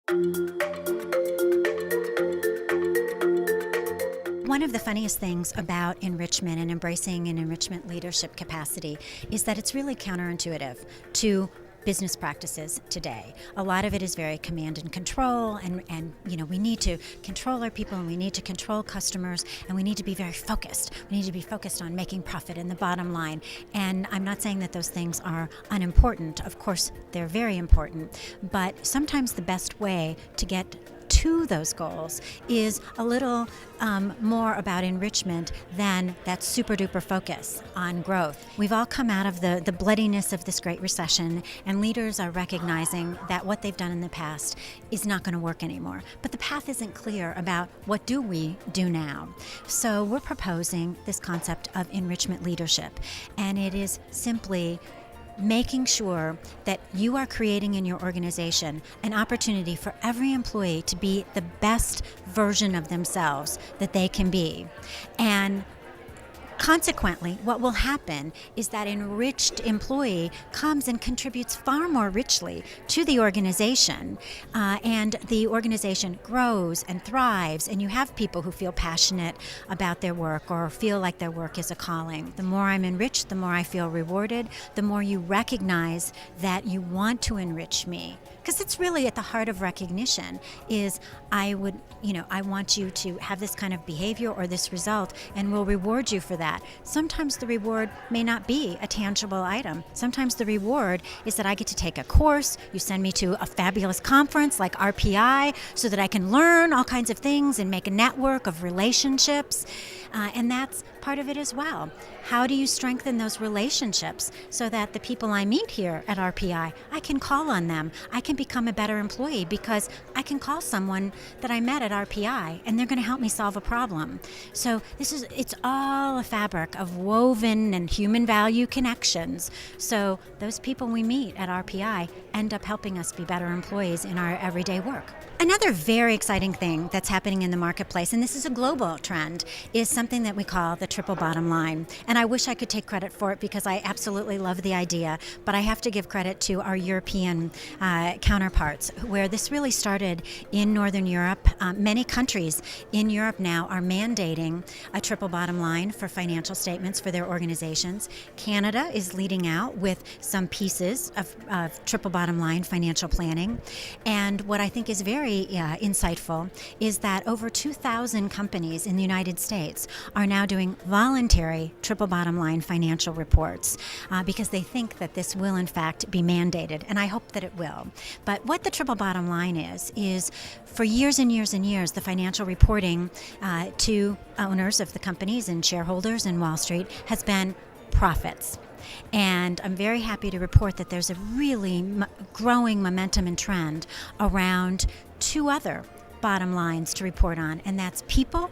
One of the funniest things about enrichment and embracing an enrichment leadership capacity is that it's really counterintuitive to business practices today. A lot of it is very command and control, and we need to control our people, and we need to control customers, and we need to be very focused. We need to be focused on making profit and the bottom line. And I'm not saying that those things are unimportant. Of course, they're very important. But sometimes the best way to get to those goals is a little more about enrichment than that super duper focus on growth. We've all come out of the bloodiness of this great recession, and leaders are recognizing that what they've done in the past is not going to work anymore. But the path isn't clear about what do we do now. So we're proposing this concept of enrichment leadership, and it is simply making sure that you are creating in your organization an opportunity for every employee to be the best version of themselves that they can be. And consequently, what will happen is that enriched employee comes and contributes far more richly to the organization, and the organization grows and thrives, and you have people who feel passionate about their work or feel like their work is a calling. The more I'm enriched, the more I feel rewarded, the more you recognize that you want to enrich me. Because it's really at the heart of recognition is I want you to have this kind of behavior or this result, and we'll reward you for that. Sometimes the reward may not be a tangible item. Sometimes the reward is that I get to take a course, you send me to a fabulous conference like RPI so that I can learn all kinds of things and make a network of relationships. And that's part of it as well. How do you strengthen those relationships so that the people I meet here at RPI, I can call on them. I can become a better employee because I can call someone that I met at RPI and they're going to help me solve a problem. So it's all a fabric of woven and human value connections. So those people we meet at RPI end up helping us be better employees in our everyday work. Another very exciting thing that's happening in the marketplace, and this is a global trend, is something that we call the triple bottom line. And I wish I could take credit for it because I absolutely love the idea, but I have to give credit to our European counterparts, where this really started in Northern Europe. Many countries in Europe now are mandating a triple bottom line for financial statements for their organizations. Canada is leading out with some pieces of triple bottom line financial planning. And what I think is very insightful is that over 2,000 companies in the United States are now doing voluntary triple bottom line financial reports because they think that this will in fact be mandated, and I hope that it will. But what the triple bottom line is for years and years and years, the financial reporting to owners of the companies and shareholders in Wall Street has been profits. And I'm very happy to report that there's a really growing momentum and trend around two other bottom lines to report on, and that's people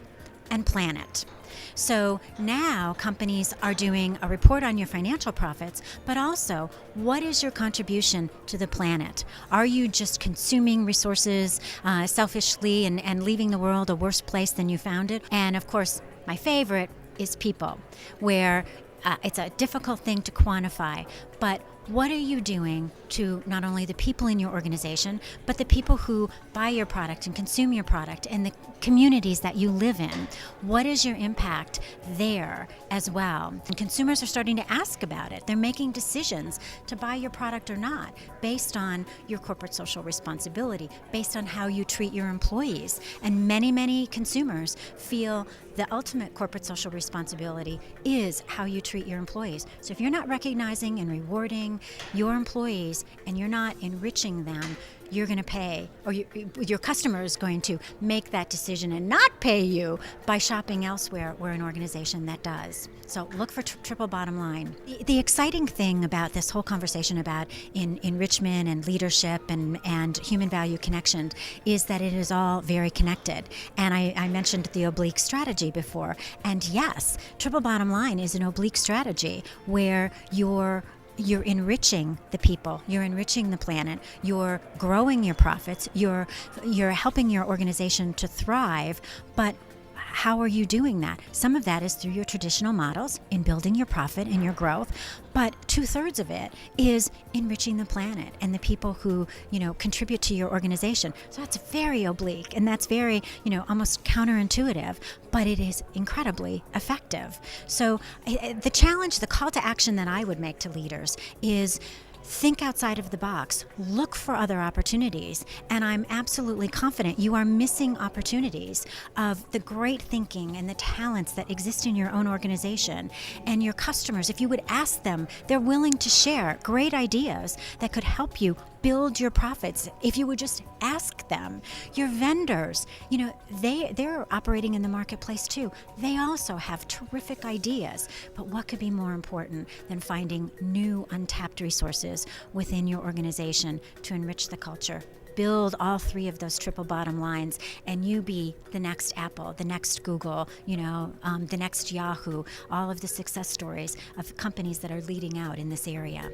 and planet. So now companies are doing a report on your financial profits, but also what is your contribution to the planet? Are you just consuming resources selfishly and leaving the world a worse place than you found it? And of course, my favorite is people, where it's a difficult thing to quantify, but what are you doing to not only the people in your organization, but the people who buy your product and consume your product and the communities that you live in? What is your impact there as well? And consumers are starting to ask about it. They're making decisions to buy your product or not based on your corporate social responsibility, based on how you treat your employees. And many, many consumers feel the ultimate corporate social responsibility is how you treat your employees. So if you're not recognizing and rewarding your employees and you're not enriching them, you're going to pay, or your customer is going to make that decision and not pay you by shopping elsewhere. We're an organization that does. So look for triple bottom line. The exciting thing about this whole conversation about enrichment and leadership and human value connection is that it is all very connected. And I mentioned the oblique strategy before. And yes, triple bottom line is an oblique strategy where you're enriching the people, you're enriching the planet, you're growing your profits, you're helping your organization to thrive, but how are you doing that? Some of that is through your traditional models in building your profit and your growth, but 2/3 of it is enriching the planet and the people who, contribute to your organization. So that's very oblique and that's very, almost counterintuitive, but it is incredibly effective. So the challenge, the call to action that I would make to leaders is think outside of the box, look for other opportunities, and I'm absolutely confident you are missing opportunities of the great thinking and the talents that exist in your own organization. And your customers, if you would ask them, they're willing to share great ideas that could help you build your profits if you would just ask them. Your vendors, they're operating in the marketplace too. They also have terrific ideas, but what could be more important than finding new untapped resources within your organization to enrich the culture? Build all three of those triple bottom lines, and you be the next Apple, the next Google, the next Yahoo, all of the success stories of companies that are leading out in this area.